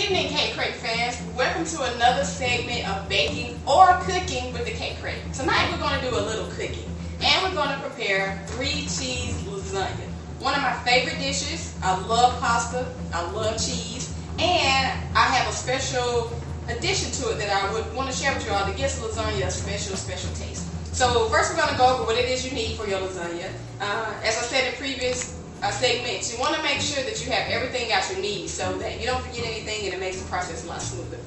evening, Cake Crate fans. Welcome to another segment of baking or cooking with the Cake Crate. Tonight we're going to do a little cooking, and we're going to prepare 3-cheese lasagna. One of my favorite dishes. I love pasta, I love cheese, and I have a special addition to it that I would want to share with you all to give lasagna a special taste. So first we're going to go over what it is you need for your lasagna. As I said in previous segments, you want to make sure that you have everything out you need so that you don't forget anything and it makes the process a lot smoother.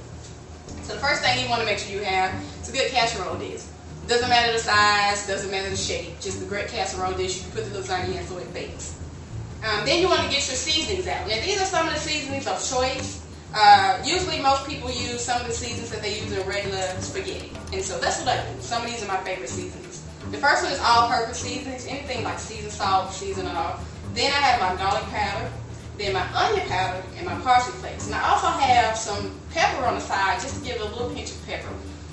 So the first thing you want to make sure you have is a good casserole dish. Doesn't matter the size, doesn't matter the shape, just a great casserole dish you can put the lasagna in so it bakes. Then you want to get your seasonings out. Now these are some of the seasonings of choice. Usually most people use some of the seasonings that they use in regular spaghetti. And so that's what I do. Some of these are my favorite seasonings. The first one is all-purpose seasonings, anything like seasoned salt, seasoned all. Then I have my garlic powder, then my onion powder, and my parsley flakes. And I also have some pepper on the side just to give it a little pinch of pepper.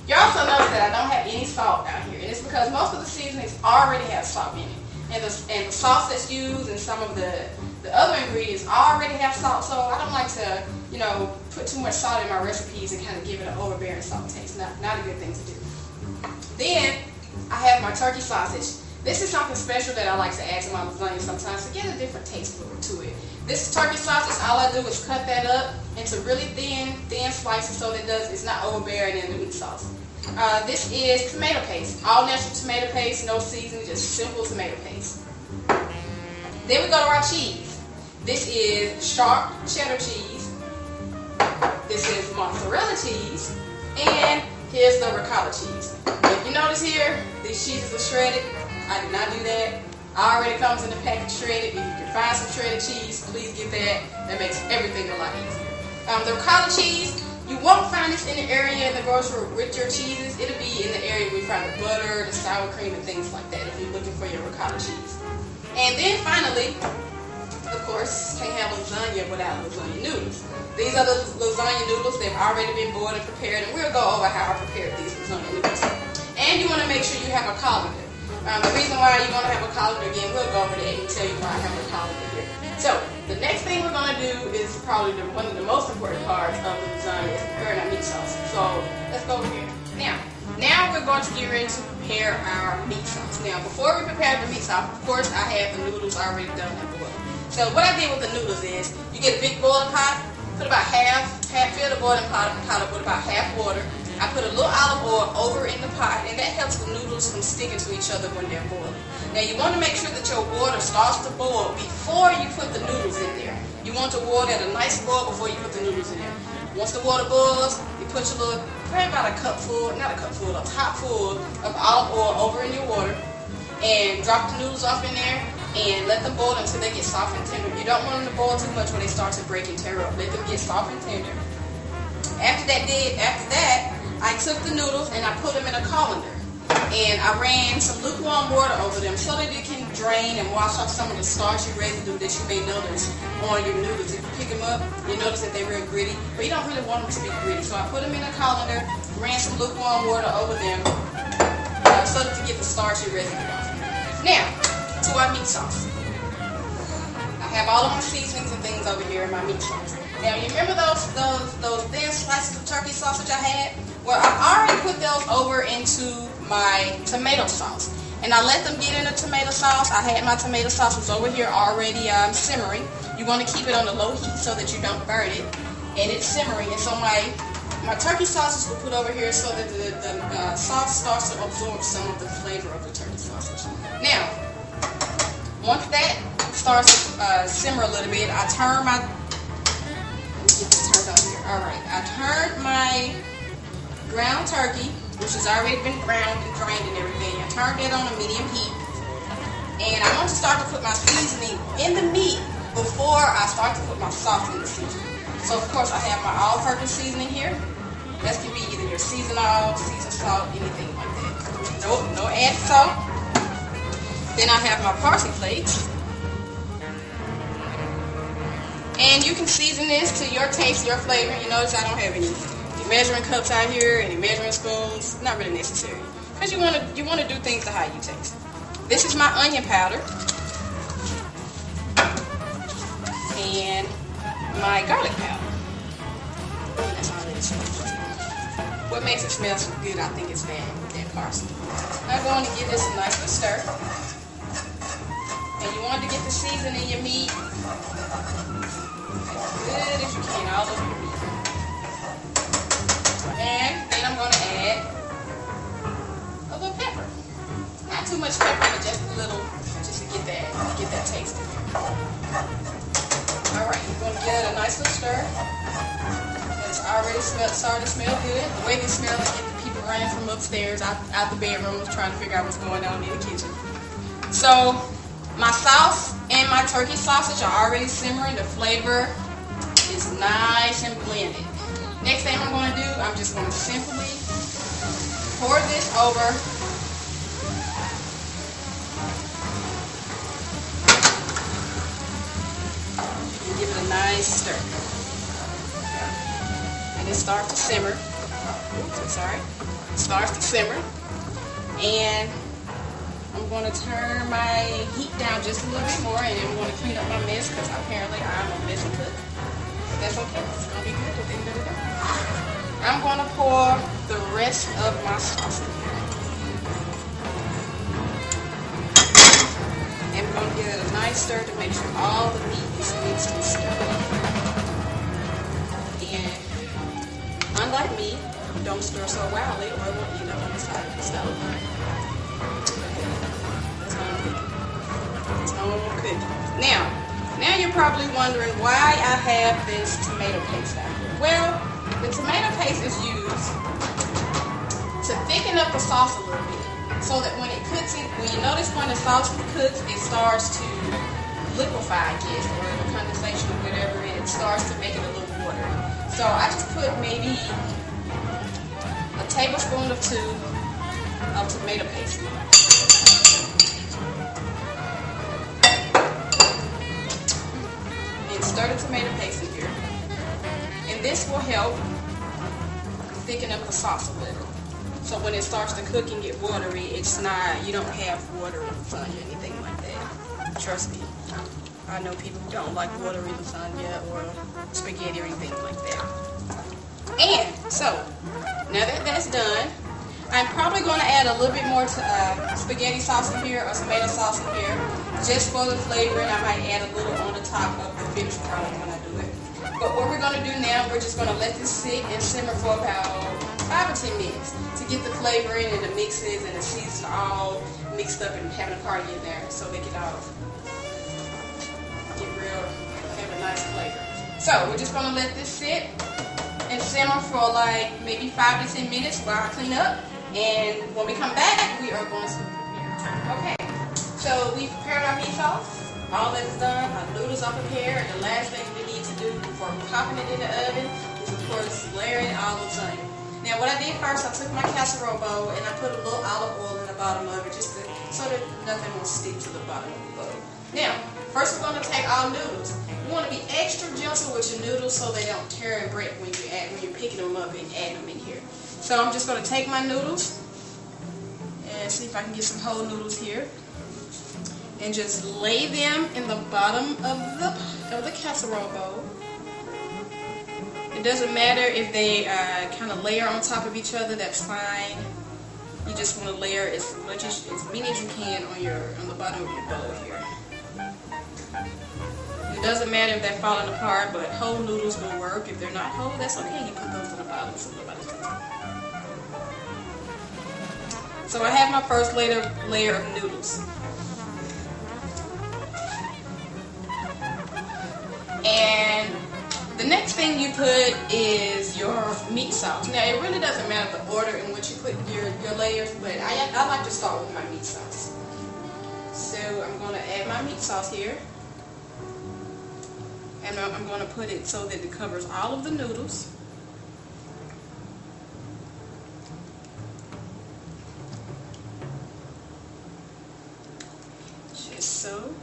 You also notice that I don't have any salt out here. And it's because most of the seasonings already have salt in it. And the sauce that's used and some of the other ingredients already have salt. So I don't like to, put too much salt in my recipes and kind of give it an overbearing salt taste. Not a good thing to do. Then I have my turkey sausage. This is something special that I like to add to my lasagna sometimes to get a different taste to it. This turkey sausage, all I do is cut that up into really thin slices so that it's not overbearing in the meat sauce. This is tomato paste, all natural tomato paste, no seasoning, just simple tomato paste. Then we go to our cheese. This is sharp cheddar cheese. This is mozzarella cheese, and here's the ricotta cheese. If you notice here, these cheeses are shredded. I did not do that. It already comes in the package shredded. If you can find some shredded cheese, please get that. That makes everything a lot easier. The ricotta cheese, you won't find this in the area in the grocery with your cheeses. It'll be in the area where you find the butter, the sour cream, and things like that if you're looking for your ricotta cheese. And then finally, of course, can't have lasagna without lasagna noodles. These are the lasagna noodles. They've already been boiled and prepared, and we'll go over how I prepared these lasagna noodles. And you want to make sure you have a colander. The reason why you're going to have a colander, again, we'll go over that and tell you why I have a colander here. So, the next thing we're going to do is probably one of the most important parts of the lasagna is preparing our meat sauce. So, let's go over here. Now we're going to get ready to prepare our meat sauce. Now, before we prepare the meat sauce, of course, I have the noodles already done and boiled. So, what I did with the noodles is, you get a big boiling pot, put about fill the boiling pot up with about half water. I put a little olive oil over in the pot, and that helps the noodles from sticking to each other when they're boiling. Now you want to make sure that your water starts to boil before you put the noodles in there. You want the water at a nice boil before you put the noodles in there. Once the water boils, you put your probably about a top full of olive oil over in your water, and drop the noodles off in there, and let them boil until they get soft and tender. You don't want them to boil too much when they start to break and tear up. Let them get soft and tender. After that, I took the noodles and I put them in a colander, and I ran some lukewarm water over them so that it can drain and wash off some of the starchy residue that you may notice on your noodles. If you pick them up, you notice that they're real gritty, but you don't really want them to be gritty. So I put them in a colander, ran some lukewarm water over them so that to get the starchy residue off. Now, to our meat sauce. I have all of my seasonings and things over here in my meat sauce. Now, you remember those thin slices of turkey sausage I had? Well, I already put those over into my tomato sauce. And I let them get in the tomato sauce. I had my tomato sauce was over here already simmering. You want to keep it on the low heat so that you don't burn it. And it's simmering. And so my turkey sausage will put over here so that the sauce starts to absorb some of the flavor of the turkey sausage. Now, once that starts to simmer a little bit, I turn my... Let me get this turned on here. Alright, I turned my ground turkey, which has already been ground and drained and everything. I turned it on a medium heat. And I want to start to put my seasoning in the meat before I start to put my sauce in the seasoning. So, of course, I have my all-purpose seasoning here. That can be either your seasoned oil, seasoned salt, anything like that. No added salt. Then I have my parsley flakes. And you can season this to your taste, your flavor. You notice I don't have any measuring cups out here, any measuring spoons. Not really necessary, because you want to do things to how you taste. This is my onion powder and my garlic powder. That's how it smells. What makes it smell so good, I think, is that parsley. I'm going to give this a nice little stir. And you want to get the seasoning in your meat as good as you can, all over your meat. And then I'm going to add a little pepper. Not too much pepper, but just a little, just to get that taste in there. Alright, we're going to give it a nice little stir. It's already starting to smell good. The way they smell is getting the people running from upstairs out the bedrooms trying to figure out what's going on in the kitchen. So my sauce and my turkey sausage are already simmering. The flavor is nice and blended. Next thing I'm going to do, I'm just going to simply pour this over and give it a nice stir. And it starts to simmer. Oops, I'm sorry. It starts to simmer. And I'm going to turn my heat down just a little bit more, and I'm going to clean up my mess because apparently I'm a messy cook. But that's okay. It's going to be good at the end of the day. I'm going to pour the rest of my sauce in here. And we're going to give it a nice stir to make sure all the meat is mixed and stirred. And unlike me, don't stir so wildly or it will end up on the side of the stove. Now you're probably wondering why I have this tomato paste out here. Well, the tomato paste is used to thicken up the sauce a little bit, so that when it cooks, when you notice when the sauce cooks, it starts to liquefy, I guess, or the condensation or whatever, and it starts to make it a little watery. So I just put maybe a tablespoon or two of tomato paste in it. Stir the tomato paste in here, and this will help thicken up the sauce a little. So when it starts to cook and get watery, it's not, you don't have watery lasagna or anything like that. Trust me, I know people who don't like watery lasagna or spaghetti or anything like that. And so now that that's done, I'm probably going to add a little bit more spaghetti sauce in here or tomato sauce in here, just for the flavor, and I might add a little on the top of the finished product when I do it. But what we're going to do now, we're just going to let this sit and simmer for about 5 or 10 minutes to get the flavor in and the mixes and the seasons all mixed up and having a party in there, so they can all have a nice flavor. So we're just going to let this sit and simmer for like maybe 5 to 10 minutes while I clean up. And when we come back, we are going to prepare. Okay, so we prepared our meat sauce. All that is done. Our noodles are prepared. And the last thing we need to do before popping it in the oven is, of course, layering our lasagna. Now, what I did first, I took my casserole bowl and I put a little olive oil in the bottom of it, just so that nothing will stick to the bottom of the bowl. Now, first we're going to take our noodles. You want to be extra gentle with your noodles so they don't tear and break when you're picking them up and adding them in here. So I'm just going to take my noodles and see if I can get some whole noodles here, and just lay them in the bottom of the casserole bowl. It doesn't matter if they kind of layer on top of each other. That's fine. You just want to layer as many as you can on the bottom of your bowl here. It doesn't matter if they're falling apart, but whole noodles will work. If they're not whole, that's okay. You put those in the bottom so nobody's going to. So I have my first layer of noodles. And the next thing you put is your meat sauce. Now, it really doesn't matter the order in which you put your layers, but I like to start with my meat sauce. So I'm going to add my meat sauce here. And I'm going to put it so that it covers all of the noodles. Just so.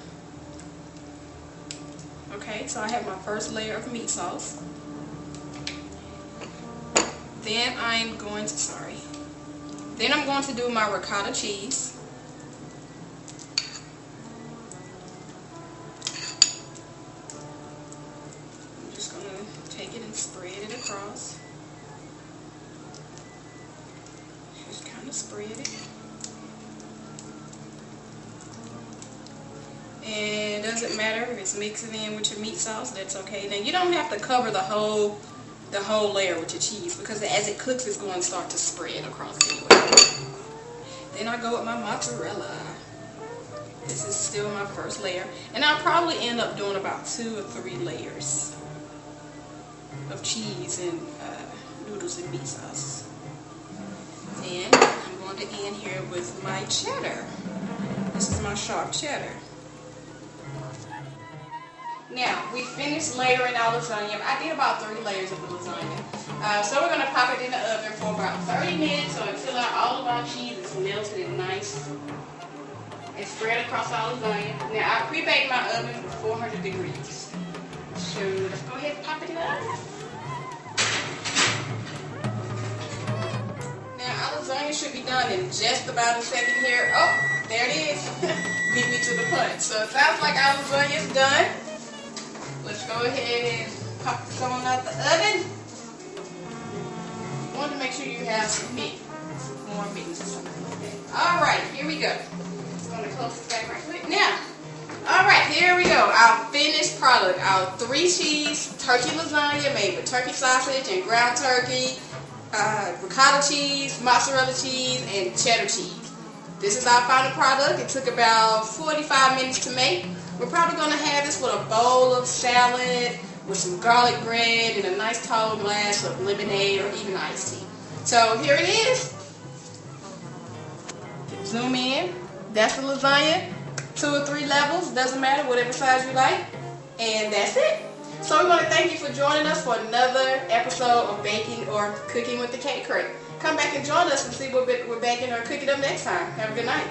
Okay, so I have my first layer of meat sauce. Then I'm going to do my ricotta cheese. take it and spread it across. Just kind of spread it. And it doesn't matter if it's mixing in with your meat sauce, that's okay. Then you don't have to cover the whole layer with your cheese, because as it cooks it's going to start to spread across anyway. Then I go with my mozzarella. This is still my first layer, and I'll probably end up doing about 2 or 3 layers of cheese and noodles and meat sauce. And I'm going to end here with my cheddar. This is my sharp cheddar. Now, we finished layering our lasagna. I did about 3 layers of the lasagna. So we're going to pop it in the oven for about 30 minutes until all of our cheese is melted and nice and spread across our lasagna. Now, I pre-baked my oven for 400 degrees. So let's go ahead and pop it in the oven. Now, our lasagna should be done in just about a second here. Oh, there it is. Beat me to the punch. So it sounds like our lasagna is done. Let's go ahead and pop some out the oven. You want to make sure you have some meat, more mittens or something like that. Alright, here we go. I'm going to close this back right quick. Now, alright, here we go. Our finished product. Our 3-cheese turkey lasagna made with turkey sausage and ground turkey, ricotta cheese, mozzarella cheese, and cheddar cheese. This is our final product. It took about 45 minutes to make. We're probably going to have this with a bowl of salad, with some garlic bread, and a nice tall glass of lemonade or even iced tea. So here it is. Zoom in. That's the lasagna. 2 or 3 levels, doesn't matter, whatever size you like. And that's it. So we want to thank you for joining us for another episode of Baking or Cooking with the Cake Crate. Come back and join us and see what we're baking or cooking up next time. Have a good night.